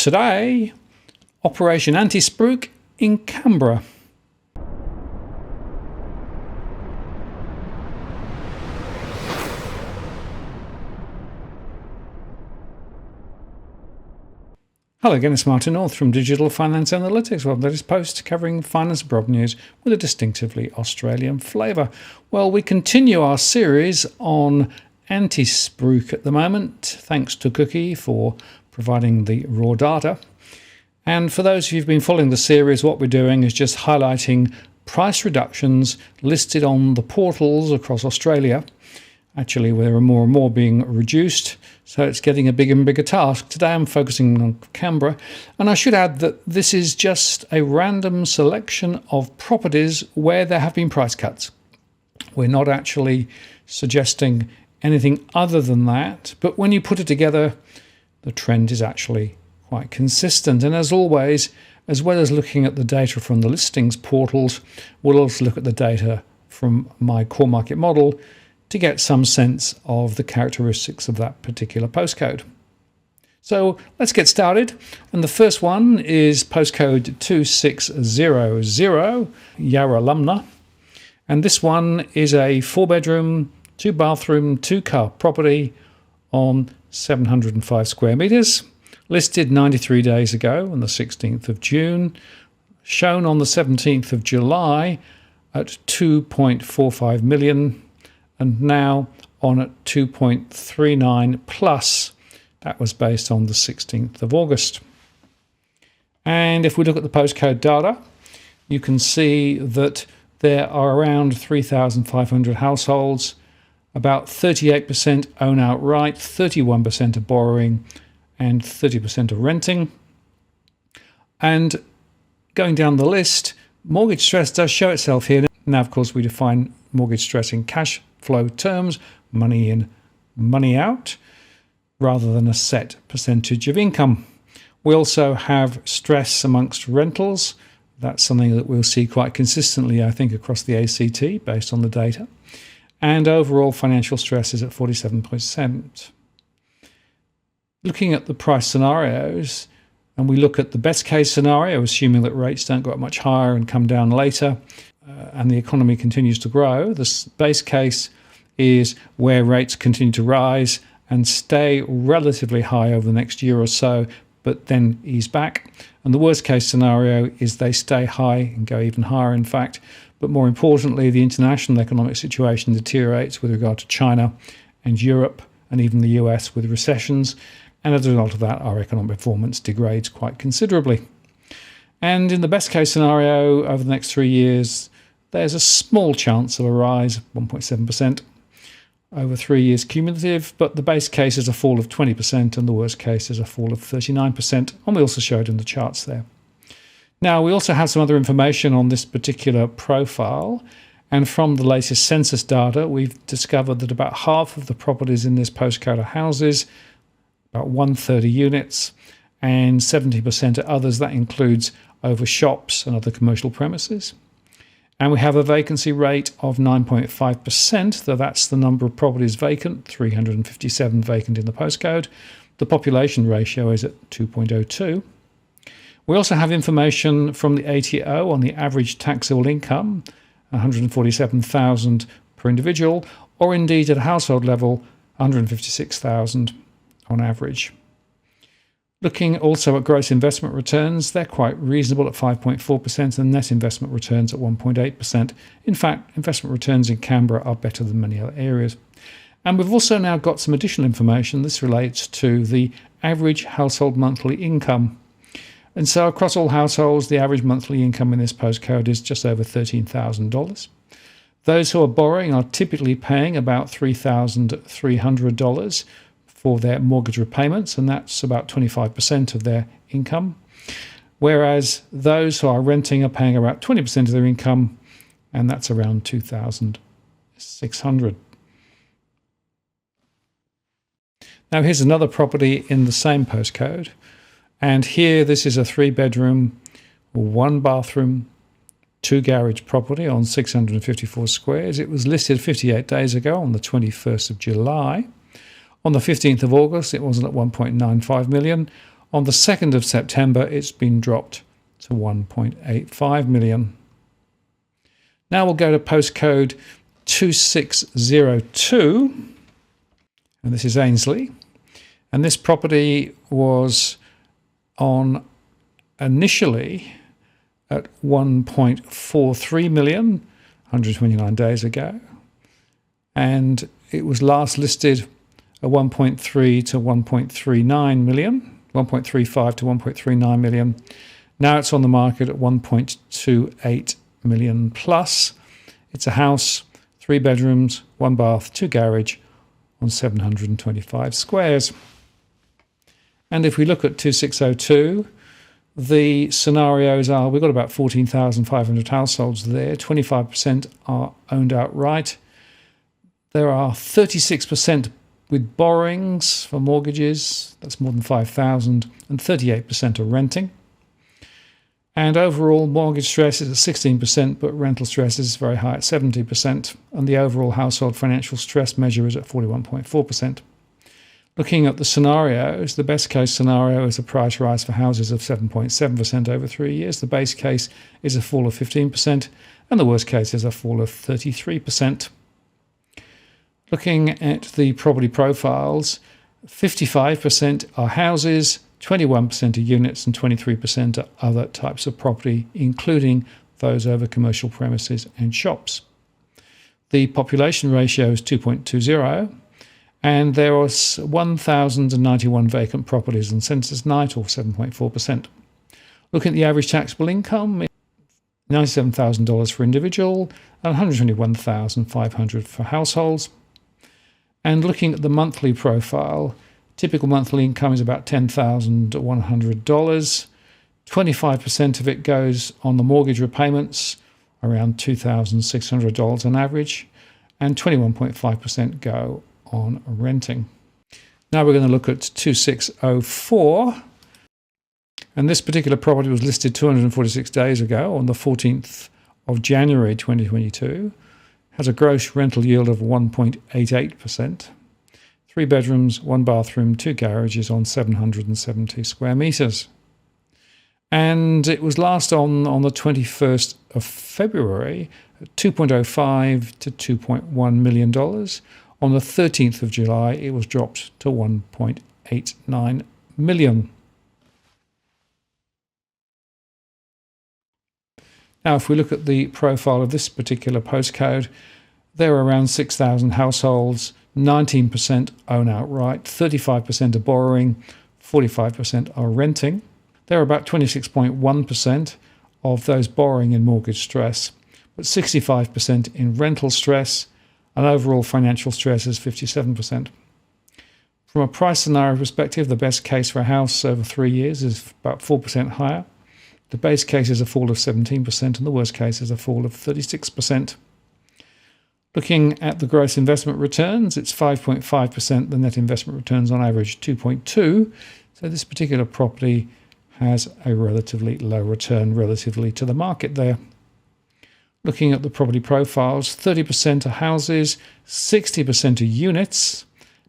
today, Operation Antispruik in Canberra. Hello again, it's Martin North from Digital Finance Analytics, web that is Post, covering finance abroad news with a distinctively Australian flavour. Well, we continue our series on Antispruik at the moment, thanks to Cookie for providing the raw data. And for those of you who've been following the series, what we're doing is just highlighting price reductions listed on the portals across Australia. Actually, there are more and more being reduced, so it's getting a bigger and bigger task. Today I'm focusing on Canberra, and I should add that this is just a random selection of properties where there have been price cuts. We're not actually suggesting anything other than that, but when you put it together, the trend is actually quite consistent. And as always, as well as looking at the data from the listings portals, we'll also look at the data from my core market model to get some sense of the characteristics of that particular postcode. So let's get started. And the first one is postcode 2600, Yarralumna. And this one is a 4-bedroom, 2-bathroom, 2-car property on 705 square metres, listed 93 days ago on the 16th of June, shown on the 17th of July at 2.45 million, and now on at 2.39 plus. That was based on the 16th of August. And if we look at the postcode data, you can see that there are around 3,500 households. About 38% own outright, 31% are borrowing, and 30% are renting. And going down the list, mortgage stress does show itself here. Now, of course, we define mortgage stress in cash flow terms, money in, money out, rather than a set percentage of income. We also have stress amongst rentals. That's something that we'll see quite consistently, I think, across the ACT based on the data. And overall financial stress is at 47%. Looking at the price scenarios, and we look at the best case scenario, assuming that rates don't go up much higher and come down later, and the economy continues to grow. The base case is where rates continue to rise and stay relatively high over the next year or so, but then ease back. And the worst case scenario is they stay high and go even higher, in fact. But more importantly, the international economic situation deteriorates with regard to China and Europe and even the US with recessions. And as a result of that, our economic performance degrades quite considerably. And in the best case scenario, over the next 3 years, there's a small chance of a rise, 1.7%, over 3 years cumulative, but the base case is a fall of 20% and the worst case is a fall of 39%, and we also showed in the charts there. Now, we also have some other information on this particular profile, and from the latest census data, we've discovered that about half of the properties in this postcode are houses, about 130 units, and 70% are others. That includes over shops and other commercial premises. And we have a vacancy rate of 9.5%, so that's the number of properties vacant, 357 vacant in the postcode. The population ratio is at 2.02. We also have information from the ATO on the average taxable income, 147,000 per individual, or indeed at a household level, 156,000 on average. Looking also at gross investment returns, they're quite reasonable at 5.4% and net investment returns at 1.8%. In fact, investment returns in Canberra are better than many other areas. And we've also now got some additional information. This relates to the average household monthly income. And so across all households, the average monthly income in this postcode is just over $13,000. Those who are borrowing are typically paying about $3,300 for their mortgage repayments, and that's about 25% of their income. Whereas those who are renting are paying about 20% of their income, and that's around $2,600. Now here's another property in the same postcode. And here this is a 3-bedroom, 1-bathroom, 2-garage property on 654 squares. It was listed 58 days ago on the 21st of July. On the 15th of August, it wasn't at 1.95 million. On the 2nd of September, it's been dropped to 1.85 million. Now we'll go to postcode 2602, and this is Ainsley. And this property was on initially at 1.43 million, 129 days ago. And it was last listed at 1.3 to 1.39 million, 1.35 to 1.39 million. Now it's on the market at 1.28 million plus. It's a house, 3 bedrooms, 1 bath, 2 garage on 725 squares. And if we look at 2602, the scenarios are, we've got about 14,500 households there. 25% are owned outright. There are 36% with borrowings for mortgages. That's more than 5,000. And 38% are renting. And overall mortgage stress is at 16%, but rental stress is very high at 70%. And the overall household financial stress measure is at 41.4%. Looking at the scenarios, the best case scenario is a price rise for houses of 7.7% over 3 years. The base case is a fall of 15%, and the worst case is a fall of 33%. Looking at the property profiles, 55% are houses, 21% are units, and 23% are other types of property, including those over commercial premises and shops. The population ratio is 2.20. And there was 1,091 vacant properties on census night, or 7.4%. Looking at the average taxable income, $97,000 for individual and $121,500 for households. And looking at the monthly profile, typical monthly income is about $10,100. 25% of it goes on the mortgage repayments, around $2,600 on average, and 21.5% go on renting. Now we're going to look at 2604, and this particular property was listed 246 days ago on the 14th of January 2022. Has a gross rental yield of 1.88%. 3 bedrooms, 1 bathroom, 2 garages on 770 square metres. And it was last on the 21st of February at $2.05 to $2.1 million. On the 13th of July, it was dropped to 1.89 million. Now, if we look at the profile of this particular postcode, there are around 6,000 households, 19% own outright, 35% are borrowing, 45% are renting. There are about 26.1% of those borrowing in mortgage stress, but 65% in rental stress, and overall financial stress is 57%. From a price scenario perspective, the best case for a house over 3 years is about 4% higher. The base case is a fall of 17%, and the worst case is a fall of 36%. Looking at the gross investment returns, it's 5.5%. The net investment returns on average 2.2%. So this particular property has a relatively low return relatively to the market there. Looking at the property profiles, 30% are houses, 60% are units,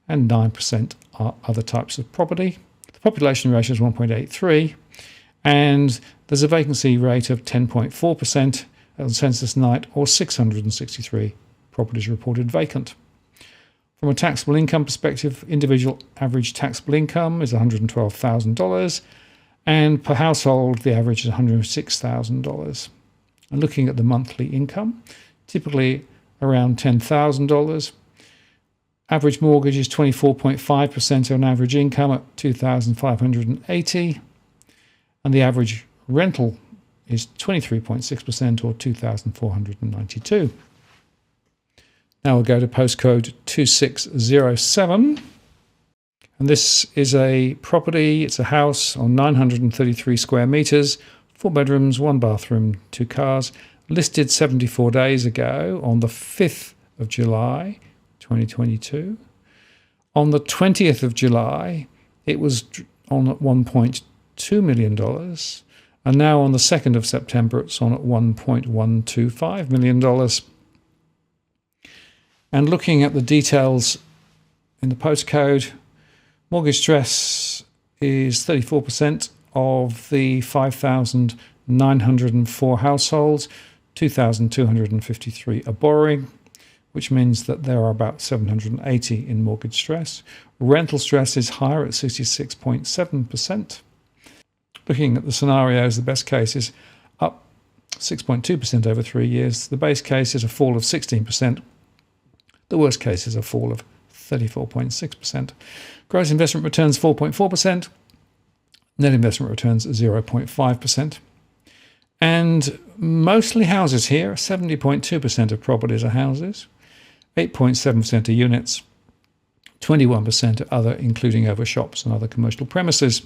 and 9% are other types of property. The population ratio is 1.83, and there's a vacancy rate of 10.4% on census night, or 663 properties reported vacant. From a taxable income perspective, individual average taxable income is $112,000, and per household, the average is $106,000. And looking at the monthly income, typically around $10,000. Average mortgage is 24.5% on average income at $2,580. And the average rental is 23.6% or $2,492. Now we'll go to postcode 2607. And this is a property, it's a house on 933 square metres, 4 bedrooms, 1 bathroom, 2 cars, listed 74 days ago on the 5th of July 2022. On the 20th of July, it was on at $1.2 million, and now on the 2nd of September, it's on at $1.125 million. And looking at the details in the postcode, mortgage stress is 34% of the 5,904 households. 2,253 are borrowing, which means that there are about 780 in mortgage stress. Rental stress is higher at 66.7%. Looking at the scenarios, the best case is up 6.2% over 3 years. The base case is a fall of 16%. The worst case is a fall of 34.6%. Gross investment returns 4.4%. Net investment returns 0.5%. And mostly houses here, 70.2% of properties are houses, 8.7% are units, 21% are other, including over shops and other commercial premises.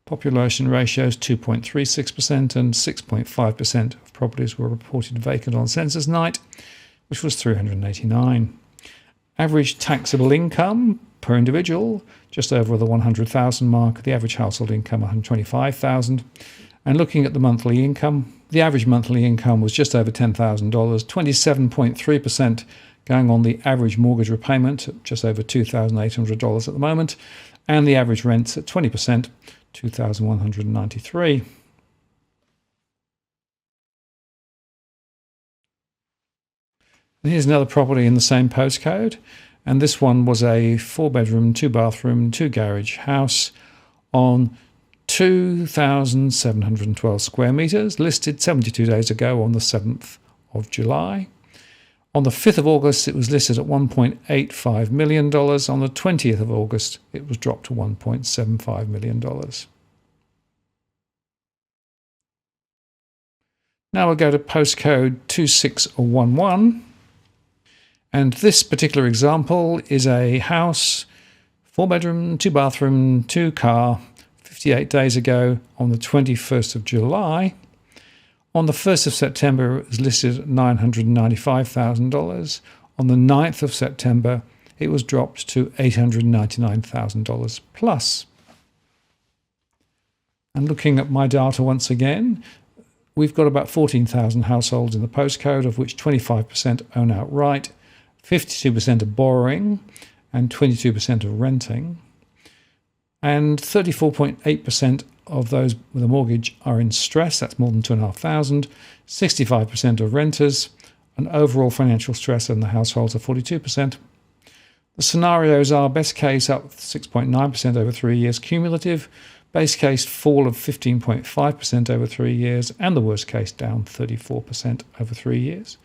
Population ratios 2.36% and 6.5% of properties were reported vacant on census night, which was 389. Average taxable income per individual, just over the 100,000 mark. The average household income, 125,000. And looking at the monthly income, the average monthly income was just over $10,000, 27.3% going on the average mortgage repayment at just over $2,800 at the moment, and the average rents at 20%, $2,193. And here's another property in the same postcode, and this one was a 4-bedroom, 2-bathroom, 2-garage house on 2,712 square metres, listed 72 days ago on the 7th of July. On the 5th of August, it was listed at $1.85 million. On the 20th of August, it was dropped to $1.75 million. Now we'll go to postcode 2611. And this particular example is a house, 4-bedroom, 2-bathroom, 2-car, 58 days ago on the 21st of July. On the 1st of September, it was listed at $995,000. On the 9th of September, it was dropped to $899,000 plus. And looking at my data once again, we've got about 14,000 households in the postcode, of which 25% own outright, 52% are borrowing, and 22% are renting. And 34.8% of those with a mortgage are in stress. That's more than 2,500. 65% are renters, and overall financial stress in the households are 42%. The scenarios are best case up 6.9% over 3 years cumulative, base case fall of 15.5% over 3 years, and the worst case down 34% over 3 years.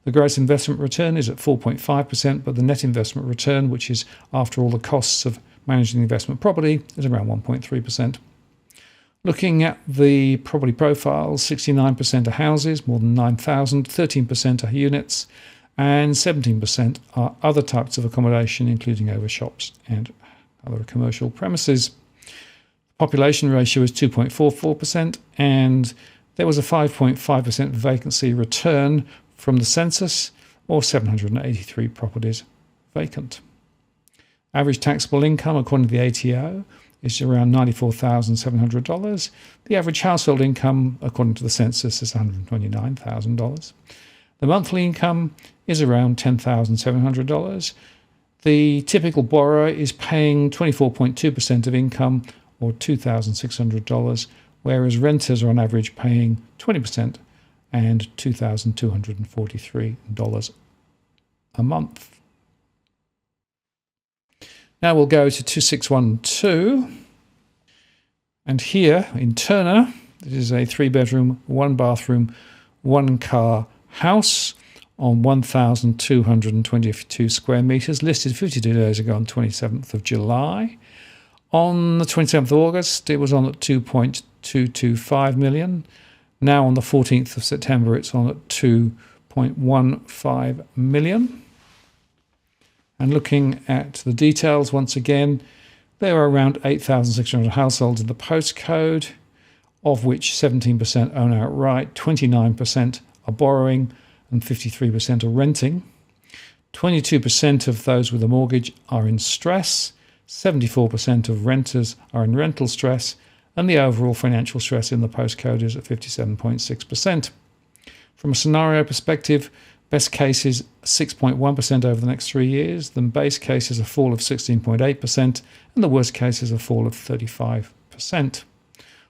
The gross investment return is at 4.5%, but the net investment return, which is after all the costs of managing the investment property, is around 1.3%. Looking at the property profiles, 69% are houses, more than 9,000, 13% are units, and 17% are other types of accommodation, including over shops and other commercial premises. Population ratio is 2.44%, and there was a 5.5% vacancy return from the census, or 783 properties vacant. Average taxable income, according to the ATO, is around $94,700. The average household income, according to the census, is $129,000. The monthly income is around $10,700. The typical borrower is paying 24.2% of income, or $2,600, whereas renters are on average paying 20% and $2,243 a month. Now we'll go to 2612. And here in Turner, it is a 3-bedroom, 1-bathroom, 1-car house on 1,222 square metres, listed 52 days ago on 27th of July. On the 27th of August, it was on at 2.225 million. Now on the 14th of September, it's on at 2.15 million. And looking at the details once again, there are around 8,600 households in the postcode, of which 17% own outright, 29% are borrowing, and 53% are renting. 22% of those with a mortgage are in stress, 74% of renters are in rental stress, and the overall financial stress in the postcode is at 57.6%. From a scenario perspective, Best case is 6.1% over the next 3 years. The base case is a fall of 16.8%, and the worst case is a fall of 35%.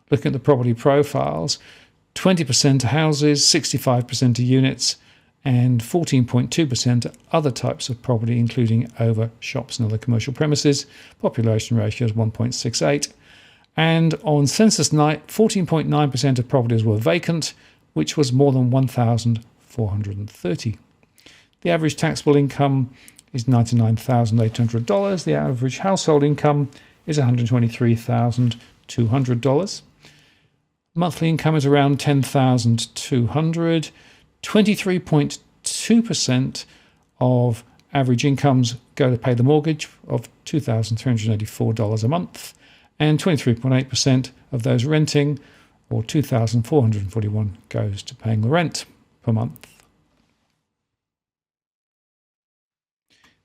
Looking at the property profiles, 20% are houses, 65% are units, and 14.2% are other types of property, including over shops and other commercial premises. Population ratio is 1.68. And on census night, 14.9% of properties were vacant, which was more than 1,430. The average taxable income is $99,800. The average household income is $123,200. Monthly income is around $10,200. 23.2% of average incomes go to pay the mortgage of $2,384 a month, and 23.8% of those renting, or $2,441, goes to paying the rent per month.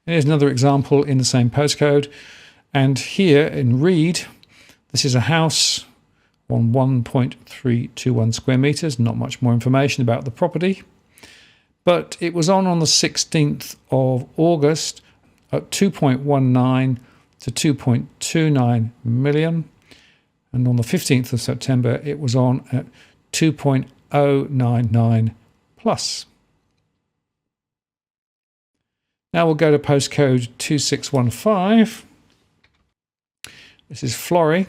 Here's another example in the same postcode, and here in Reed, this is a house on 1.321 square metres, not much more information about the property. But it was on the 16th of August at 2.19 to 2.29 million. And on the 15th of September, it was on at 2.099 plus. Now we'll go to postcode 2615. This is Florrie.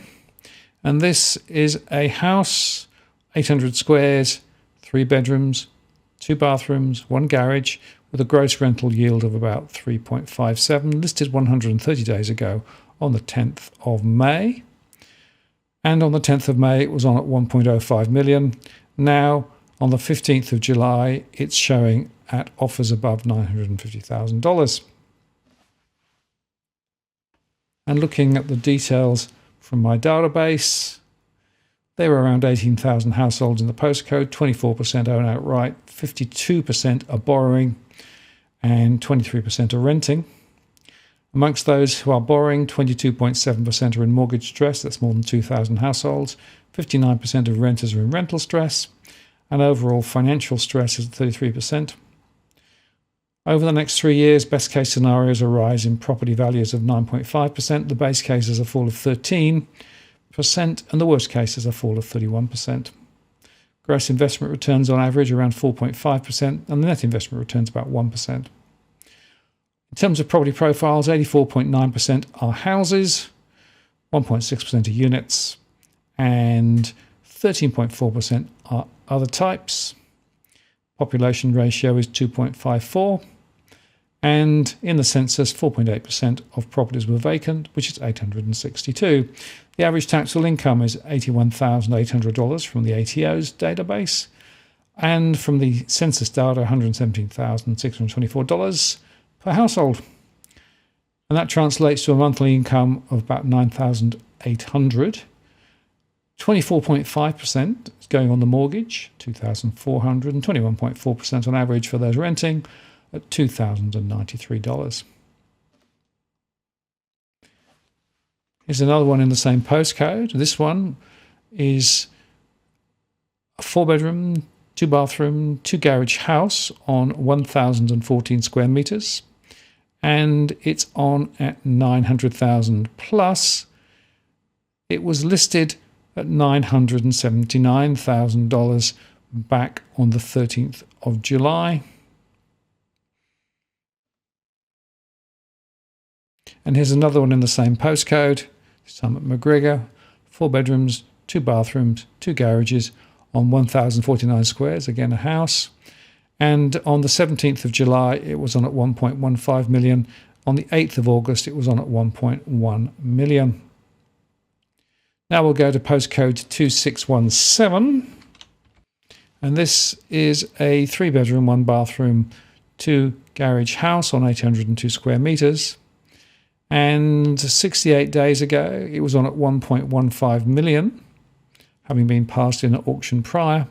And this is a house, 800 squares, 3 bedrooms, 2 bathrooms, 1 garage, with a gross rental yield of about 3.57, listed 130 days ago on the 10th of May. And on the 10th of May, it was on at 1.05 million. Now, on the 15th of July, it's showing at offers above $950,000. And looking at the details from my database, there were around 18,000 households in the postcode, 24% own outright, 52% are borrowing, and 23% are renting. Amongst those who are borrowing, 22.7% are in mortgage stress, that's more than 2,000 households, 59% of renters are in rental stress, and overall financial stress is 33%. Over the next 3 years, best case scenarios are a rise in property values of 9.5%, the base case is a fall of 13%, and the worst case is a fall of 31%. Gross investment returns on average around 4.5%, and the net investment returns about 1%. In terms of property profiles, 84.9% are houses, 1.6% are units, and 13.4% are other types. Population ratio is 2.54. And in the census, 4.8% of properties were vacant, which is 862. The average taxable income is $81,800 from the ATO's database. And from the census data, $117,624 per household. And that translates to a monthly income of about $9,800. 24.5% is going on the mortgage, $2,400, and 21.4% on average for those renting at $2,093. Here's another one in the same postcode. This one is a 4-bedroom, 2-bathroom, 2-garage house on 1,014 square metres, and it's on at $900,000 plus. It was listed at $979,000 back on the 13th of July. And here's another one in the same postcode, some at McGregor, 4 bedrooms, 2 bathrooms, 2 garages on 1,049 squares, again a house. And on the 17th of July, it was on at 1.15 million. On the 8th of August, it was on at 1.1 million. Now we'll go to postcode 2617. And this is a 3-bedroom, 1-bathroom, 2-garage house on 802 square metres. And 68 days ago, it was on at 1.15 million, having been passed in at auction prior.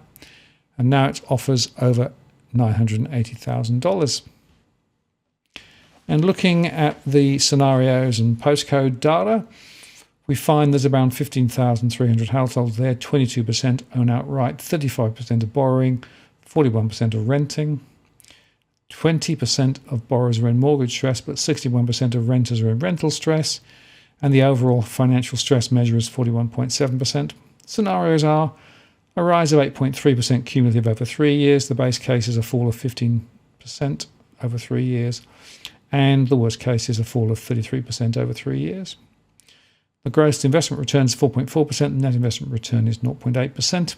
And now it offers over $980,000. And looking at the scenarios and postcode data, we find there's around 15,300 households there, 22% own outright, 35% are borrowing, 41% are renting, 20% of borrowers are in mortgage stress, but 61% of renters are in rental stress, and the overall financial stress measure is 41.7%. Scenarios are a rise of 8.3% cumulative over 3 years. The base case is a fall of 15% over 3 years, and the worst case is a fall of 33% over 3 years. The gross investment return is 4.4%, the net investment return is 0.8%.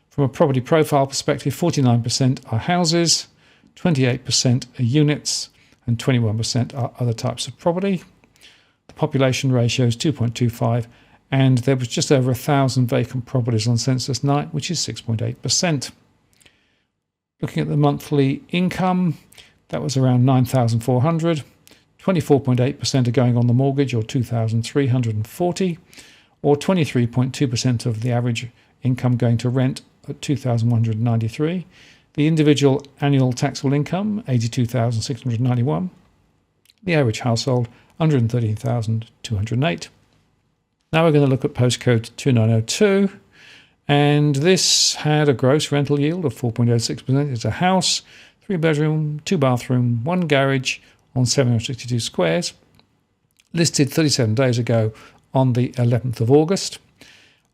From a property profile perspective, 49% are houses, 28% are units, and 21% are other types of property. The population ratio is 2.25, and there was just over 1,000 vacant properties on census night, which is 6.8%. Looking at the monthly income, that was around 9,400. 24.8% are going on the mortgage, or 2,340, or 23.2% of the average income going to rent at 2,193. The individual annual taxable income, 82,691. The average household, 113,208. Now we're going to look at postcode 2902, and this had a gross rental yield of 4.06%. It's a house, 3-bedroom, 2-bathroom, 1 garage on 762 squares, listed 37 days ago on the 11th of August.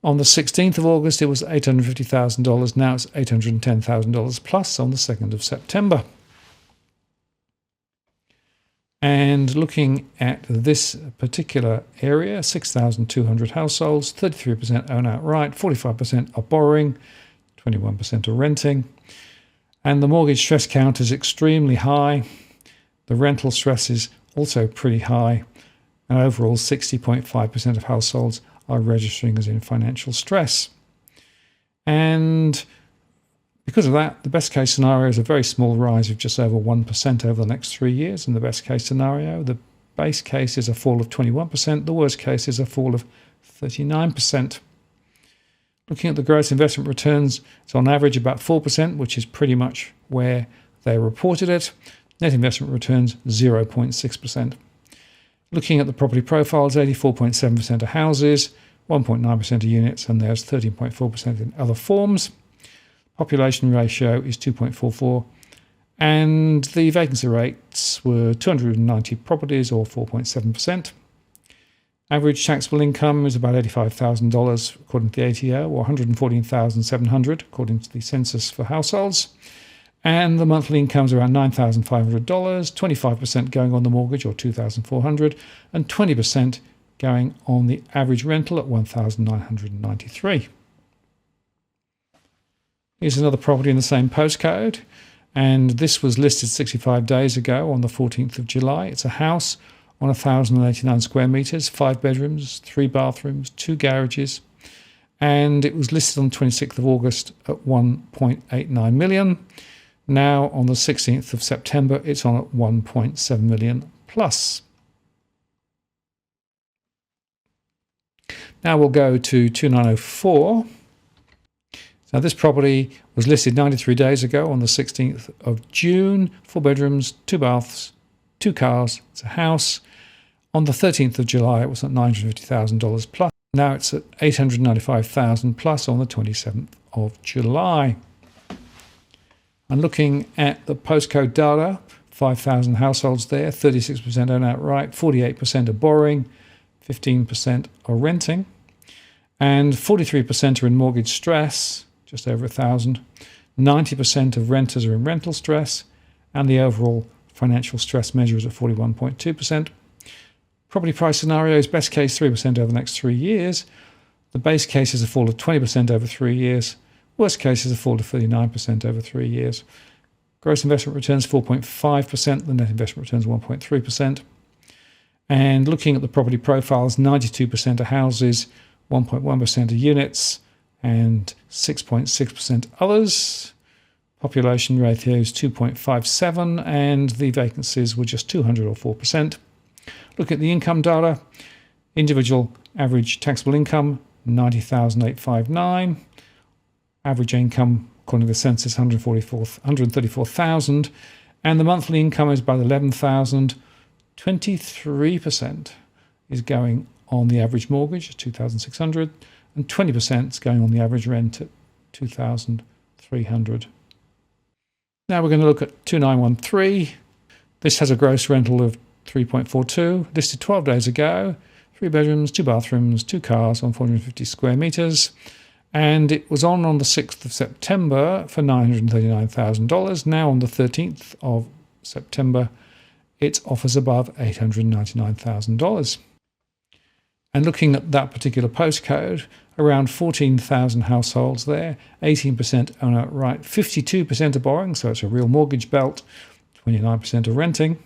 On the 16th of August, it was $850,000. Now it's $810,000 plus on the 2nd of September. And looking at this particular area, 6,200 households, 33% own outright, 45% are borrowing, 21% are renting. And the mortgage stress count is extremely high. The rental stress is also pretty high. And overall, 60.5% of households are registering as in financial stress. And because of that, the best case scenario is a very small rise of just over 1% over the next 3 years. In the best case scenario, the base case is a fall of 21%. The worst case is a fall of 39%. Looking at the gross investment returns, it's on average about 4%, which is pretty much where they reported it. Net investment returns, 0.6%. Looking at the property profiles, 84.7% are houses, 1.9% are units, and there's 13.4% in other forms. Population ratio is 2.44, and the vacancy rates were 290 properties, or 4.7%. Average taxable income is about $85,000 according to the ATO, or $114,700 according to the census for households. And the monthly income is around $9,500, 25% going on the mortgage, or $2,400, and 20% going on the average rental at $1,993. Here's another property in the same postcode, and this was listed 65 days ago on the 14th of July. It's a house on 1,089 square metres, 5 bedrooms, 3 bathrooms, 2 garages, and it was listed on the 26th of August at $1.89 million. Now, on the 16th of September, it's on at 1.7 million plus. Now we'll go to 2904. Now, this property was listed 93 days ago on the 16th of June. 4 bedrooms, 2 baths, 2 cars. It's a house. On the 13th of July, it was at $950,000 plus. Now it's at $895,000 plus on the 27th of July. And looking at the postcode data, 5,000 households there, 36% own outright, 48% are borrowing, 15% are renting, and 43% are in mortgage stress, just over 1,000. 90% of renters are in rental stress, and the overall financial stress measure is at 41.2%. Property price scenarios, best case 3% over the next 3 years. The base case is a fall of 20% over 3 years. Worst case is a fall of 39% over 3 years. Gross investment returns 4.5%. The net investment returns 1.3%. And looking at the property profiles, 92% are houses, 1.1% are units, and 6.6% others. Population ratio is 2.57, and the vacancies were just 200 or 4%. Look at the income data. Individual average taxable income, $90,859. Average income, according to the census, $134,000. And the monthly income is about $11,000. 23% is going on the average mortgage, $2,600. And 20% is going on the average rent at $2,300. Now we're going to look at 2913. This has a gross rental of 3.42, listed 12 days ago. 3 bedrooms, 2 bathrooms, 2 cars on 450 square metres. And it was on the 6th of September for $939,000. Now on the 13th of September, its offers above $899,000. And looking at that particular postcode, around 14,000 households there, 18% own outright, 52% are borrowing, so it's a real mortgage belt, 29% are renting,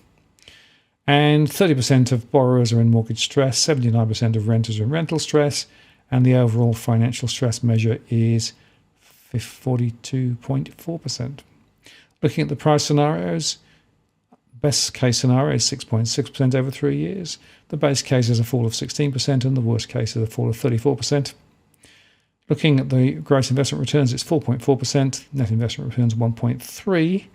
and 30% of borrowers are in mortgage stress, 79% of renters are in rental stress, and the overall financial stress measure is 42.4%. Looking at the price scenarios, best case scenario is 6.6% over 3 years. The base case is a fall of 16%, and the worst case is a fall of 34%. Looking at the gross investment returns, it's 4.4%, net investment returns 1.3%.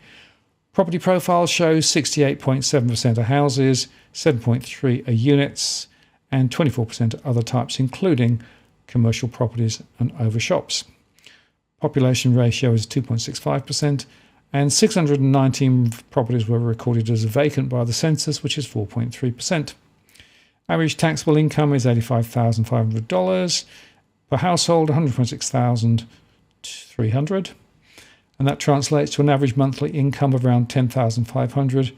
Property profile shows 68.7% are houses, 7.3% are units, and 24% are other types, including commercial properties and overshops. Population ratio is 2.65%, and 619 properties were recorded as vacant by the census, which is 4.3%. Average taxable income is $85,500 per household, $126,300, and that translates to an average monthly income of around $10,500.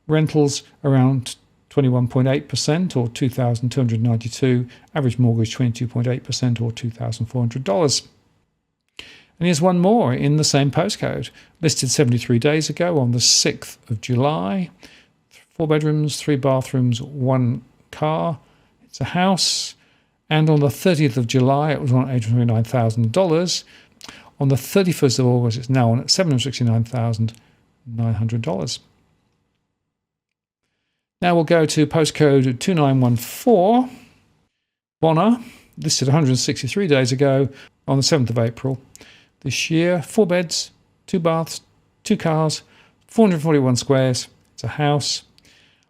Rentals around 21.8% or $2,292. Average mortgage 22.8% or $2,400. And here's one more in the same postcode, listed 73 days ago on the 6th of July. 4 bedrooms, 3 bathrooms, 1 car. It's a house. And on the 30th of July, it was on $829,000. On the 31st of August, it's now on at $769,900. Now we'll go to postcode 2914. Bonner, listed 163 days ago on the 7th of April this year. 4 beds, 2 baths, 2 cars, 441 squares. It's a house.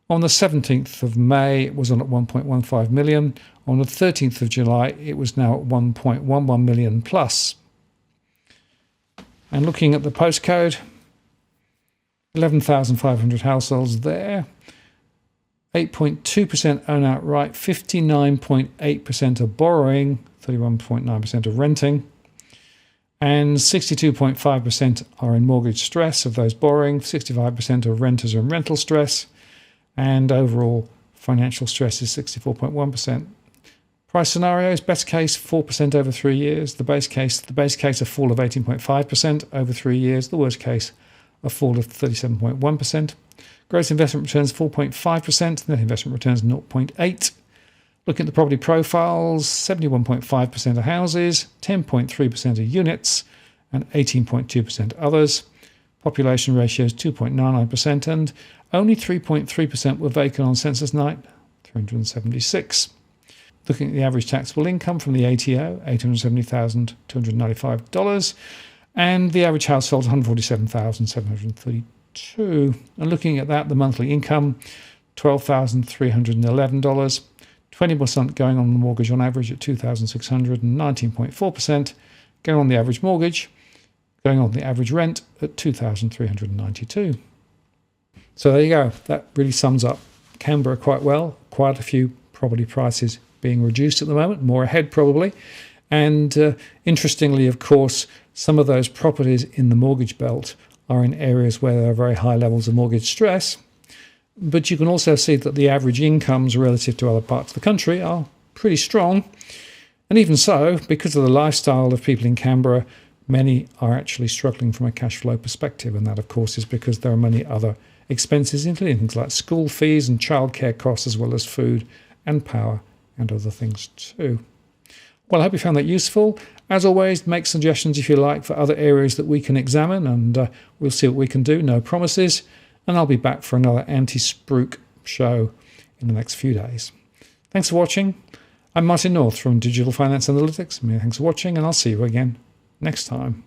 On the 17th of May, it was on at 1.15 million. On the 13th of July, it was now at 1.11 million plus. And looking at the postcode, 11,500 households there. 8.2% own outright, 59.8% are borrowing, 31.9% are renting, and 62.5% are in mortgage stress of those borrowing, 65% are renters and rental stress, and overall financial stress is 64.1%. Price scenarios, best case 4% over 3 years, the base case a fall of 18.5% over 3 years, the worst case a fall of 37.1%. Gross investment returns 4.5%, net investment returns 0.8%. Looking at the property profiles, 71.5% are houses, 10.3% are units, and 18.2% others. Population ratio is 2.99%, and only 3.3% were vacant on census night, 376. Looking at the average taxable income from the ATO, $870,295, and the average household is $147,732. And looking at that, the monthly income, $12,311, 20% going on the mortgage on average at $2,600, and 19.4% going on the average mortgage, going on the average rent at $2,392. So there you go. That really sums up Canberra quite well. Quite a few property prices being reduced at the moment, more ahead probably. And interestingly, of course, some of those properties in the mortgage belt are in areas where there are very high levels of mortgage stress. But you can also see that the average incomes relative to other parts of the country are pretty strong. And even so, because of the lifestyle of people in Canberra, many are actually struggling from a cash flow perspective. And that, of course, is because there are many other expenses, including things like school fees and childcare costs, as well as food and power and other things too. Well, I hope you found that useful. As always, make suggestions if you like for other areas that we can examine, and we'll see what we can do. No promises. And I'll be back for another Antispruik show in the next few days. Thanks for watching. I'm Martin North from Digital Finance Analytics. Many thanks for watching, and I'll see you again next time.